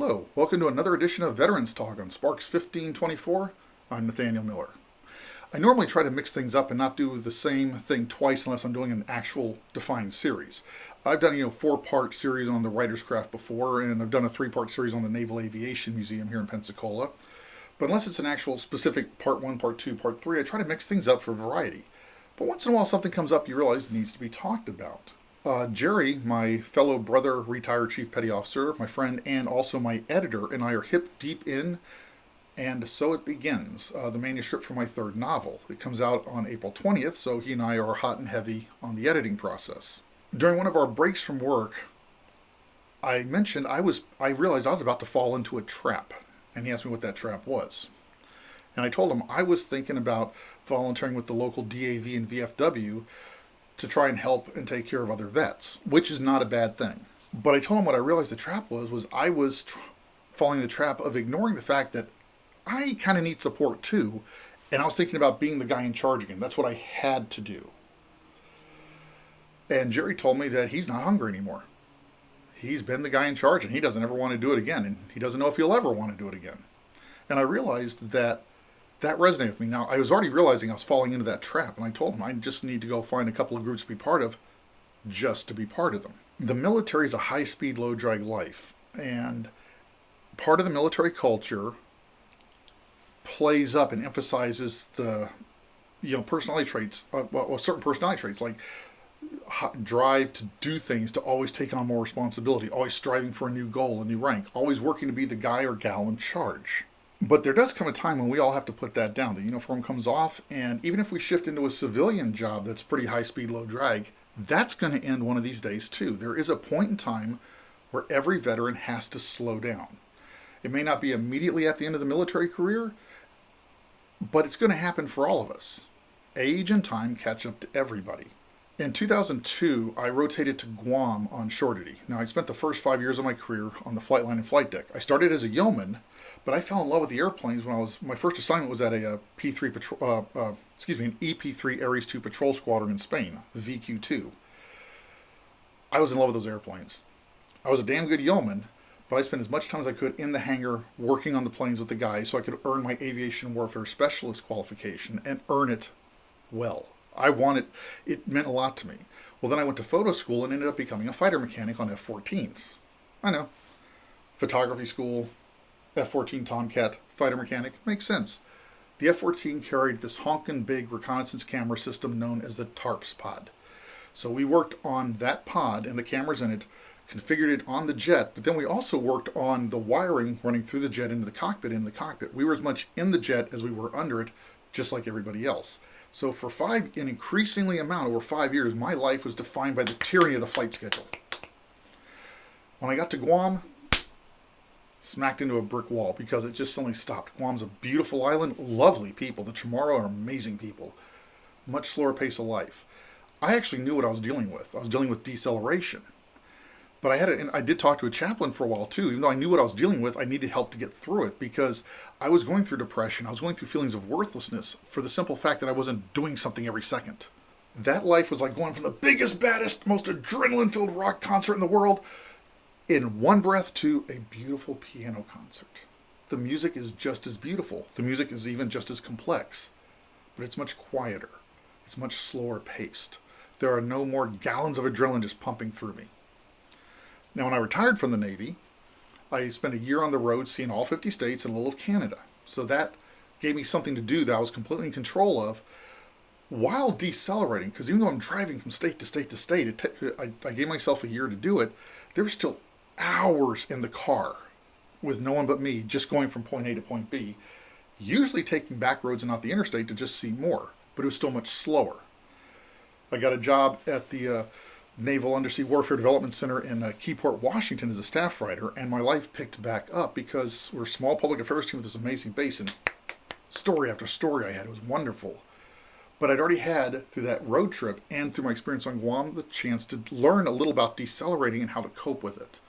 Hello, welcome to another edition of Veterans Talk on Sparks 1524. I'm Nathaniel Miller. I normally try to mix things up and not do the same thing twice unless I'm doing an actual defined series. I've done a 4-part series on the Writer's Craft before, and I've done a 3-part series on the Naval Aviation Museum here in Pensacola. But unless it's an actual specific part 1, part 2, part 3, I try to mix things up for variety. But once in a while something comes up you realize needs to be talked about. Jerry, my fellow brother, retired Chief Petty Officer, my friend, and also my editor, and I are hip deep in, and so it begins, the manuscript for my 3rd novel. It comes out on April 20th, so he and I are hot and heavy on the editing process. During one of our breaks from work, I mentioned I realized I was about to fall into a trap, and he asked me what that trap was. And I told him I was thinking about volunteering with the local DAV and VFW to try and help and take care of other vets, which is not a bad thing. But I told him what I realized the trap was I was falling the trap of ignoring the fact that I kind of need support too, and I was thinking about being the guy in charge again. That's what I had to do. And Jerry told me that he's not hungry anymore. He's been the guy in charge, and he doesn't ever want to do it again, and he doesn't know if he'll ever want to do it again. And I realized that resonated with me. Now, I was already realizing I was falling into that trap, and I told him I just need to go find a couple of groups to be part of, just to be part of them. The military is a high-speed, low-drag life, and part of the military culture plays up and emphasizes the, personality traits, certain personality traits, like drive to do things, to always take on more responsibility, always striving for a new goal, a new rank, always working to be the guy or gal in charge. But there does come a time when we all have to put that down. The uniform comes off, and even if we shift into a civilian job that's pretty high speed, low drag, that's going to end one of these days too. There is a point in time where every veteran has to slow down. It may not be immediately at the end of the military career, but it's going to happen for all of us. Age and time catch up to everybody. In 2002, I rotated to Guam on shore duty. Now, I spent the first 5 years of my career on the flight line and flight deck. I started as a yeoman, but I fell in love with the airplanes when my first assignment was at an EP3 Ares 2 patrol squadron in Spain, VQ2. I was in love with those airplanes. I was a damn good yeoman, but I spent as much time as I could in the hangar working on the planes with the guys so I could earn my aviation warfare specialist qualification and earn it well. It meant a lot to me. Well, then I went to photo school and ended up becoming a fighter mechanic on F14s. I know. Photography school, F14 Tomcat, fighter mechanic, makes sense. The F14 carried this honkin' big reconnaissance camera system known as the TARPS pod. So we worked on that pod and the cameras in it, configured it on the jet, but then we also worked on the wiring running through the jet into the cockpit. We were as much in the jet as we were under it, just like everybody else. So for an increasingly amount over 5 years, my life was defined by the tyranny of the flight schedule. When I got to Guam, smacked into a brick wall because it just suddenly stopped. Guam's a beautiful island, lovely people. The Chamorro are amazing people. Much slower pace of life. I actually knew what I was dealing with. I was dealing with deceleration. But I did talk to a chaplain for a while too. Even though I knew what I was dealing with, I needed help to get through it because I was going through depression. I was going through feelings of worthlessness for the simple fact that I wasn't doing something every second. That life was like going from the biggest, baddest, most adrenaline-filled rock concert in the world in one breath to a beautiful piano concert. The music is just as beautiful. The music is even just as complex, but it's much quieter. It's much slower paced. There are no more gallons of adrenaline just pumping through me. Now, when I retired from the Navy, I spent a year on the road seeing all 50 states and a little of Canada. So that gave me something to do that I was completely in control of while decelerating, because even though I'm driving from state to state to state, I gave myself a year to do it. There were still hours in the car with no one but me just going from point A to point B, usually taking back roads and not the interstate to just see more, but it was still much slower. I got a job at the Naval Undersea Warfare Development Center in Keyport, Washington as a staff writer, and my life picked back up because we're a small public affairs team with this amazing base, and story after story I had. It was wonderful. But I'd already had, through that road trip and through my experience on Guam, the chance to learn a little about decelerating and how to cope with it.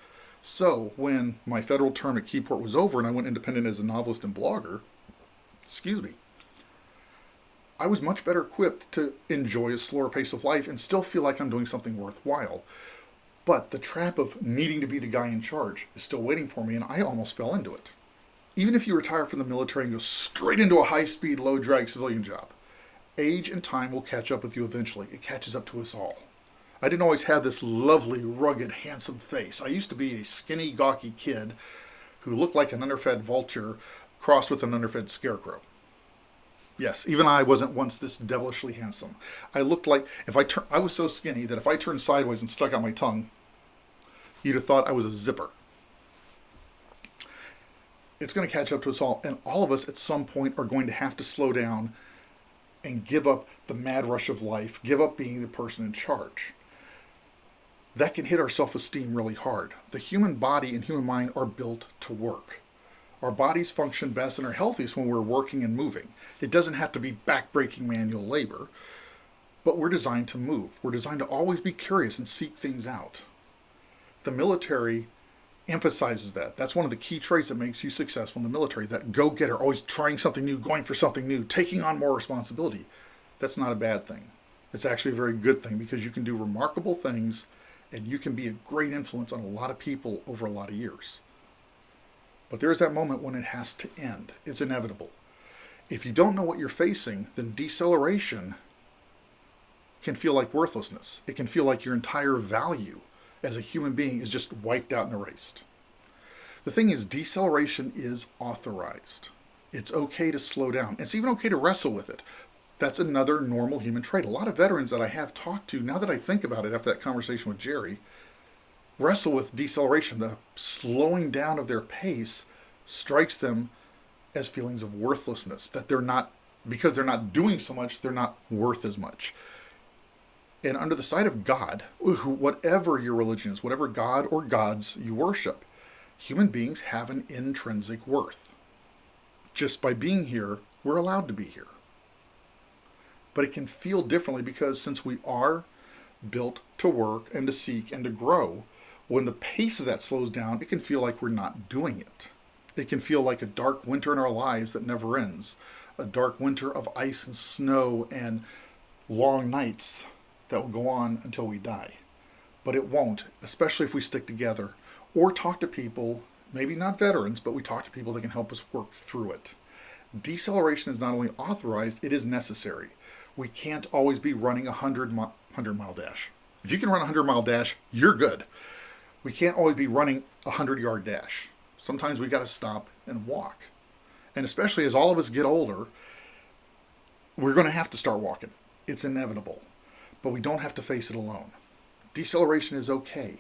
So when my federal term at Keyport was over and I went independent as a novelist and blogger, I was much better equipped to enjoy a slower pace of life and still feel like I'm doing something worthwhile. But the trap of needing to be the guy in charge is still waiting for me, and I almost fell into it. Even if you retire from the military and go straight into a high-speed, low-drag civilian job, age and time will catch up with you eventually. It catches up to us all. I didn't always have this lovely, rugged, handsome face. I used to be a skinny, gawky kid who looked like an underfed vulture crossed with an underfed scarecrow. Yes, even I wasn't once this devilishly handsome. I looked like, I was so skinny that if I turned sideways and stuck out my tongue, you'd have thought I was a zipper. It's going to catch up to us all, and all of us at some point are going to have to slow down and give up the mad rush of life, give up being the person in charge. That can hit our self-esteem really hard. The human body and human mind are built to work. Our bodies function best and are healthiest when we're working and moving. It doesn't have to be back-breaking manual labor, but we're designed to move. We're designed to always be curious and seek things out. The military emphasizes that. That's one of the key traits that makes you successful in the military, that go-getter, always trying something new, going for something new, taking on more responsibility. That's not a bad thing. It's actually a very good thing because you can do remarkable things and you can be a great influence on a lot of people over a lot of years. But there is that moment when it has to end. It's inevitable. If you don't know what you're facing, then deceleration can feel like worthlessness. It can feel like your entire value as a human being is just wiped out and erased. The thing is, deceleration is authorized. It's okay to slow down. It's even okay to wrestle with it. That's another normal human trait. A lot of veterans that I have talked to, now that I think about it after that conversation with Jerry, wrestle with deceleration. The slowing down of their pace strikes them as feelings of worthlessness, that they're not, because they're not doing so much, they're not worth as much. And under the sight of God, whatever your religion is, whatever God or gods you worship, human beings have an intrinsic worth. Just by being here, we're allowed to be here. But it can feel differently because since we are built to work and to seek and to grow, when the pace of that slows down, it can feel like we're not doing it. It can feel like a dark winter in our lives that never ends. A dark winter of ice and snow and long nights that will go on until we die. But it won't, especially if we stick together or talk to people, maybe not veterans, but we talk to people that can help us work through it. Deceleration is not only authorized, it is necessary. We can't always be running a 100-mile dash. If you can run a 100-mile dash, you're good. We can't always be running a 100-yard dash. Sometimes we got to stop and walk. And especially as all of us get older, we're going to have to start walking. It's inevitable. But we don't have to face it alone. Deceleration is okay.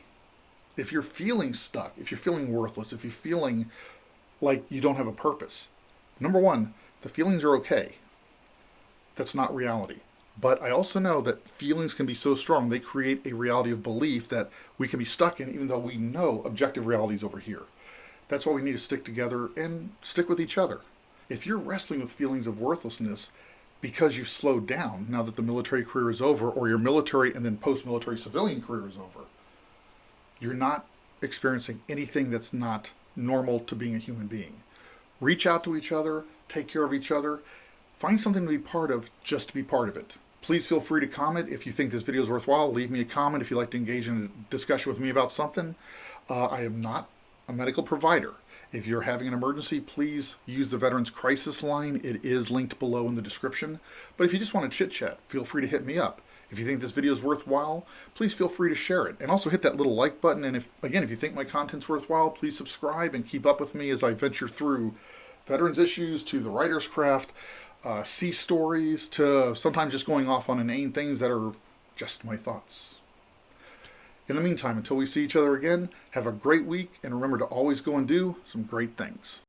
If you're feeling stuck, if you're feeling worthless, if you're feeling like you don't have a purpose, number one, the feelings are okay. That's not reality. But I also know that feelings can be so strong, they create a reality of belief that we can be stuck in, even though we know objective reality is over here. That's why we need to stick together and stick with each other. If you're wrestling with feelings of worthlessness because you've slowed down now that the military career is over, or your military and then post-military civilian career is over, you're not experiencing anything that's not normal to being a human being. Reach out to each other, take care of each other, find something to be part of just to be part of it. Please feel free to comment. If you think this video is worthwhile, leave me a comment if you'd like to engage in a discussion with me about something. I am not a medical provider. If you're having an emergency, please use the Veterans Crisis Line. It is linked below in the description. But if you just want to chit-chat, feel free to hit me up. If you think this video is worthwhile, please feel free to share it. And also hit that little like button. And if you think my content's worthwhile, please subscribe and keep up with me as I venture through veterans issues to the writer's craft, sea stories, to sometimes just going off on inane things that are just my thoughts. In the meantime, until we see each other again, have a great week, and remember to always go and do some great things.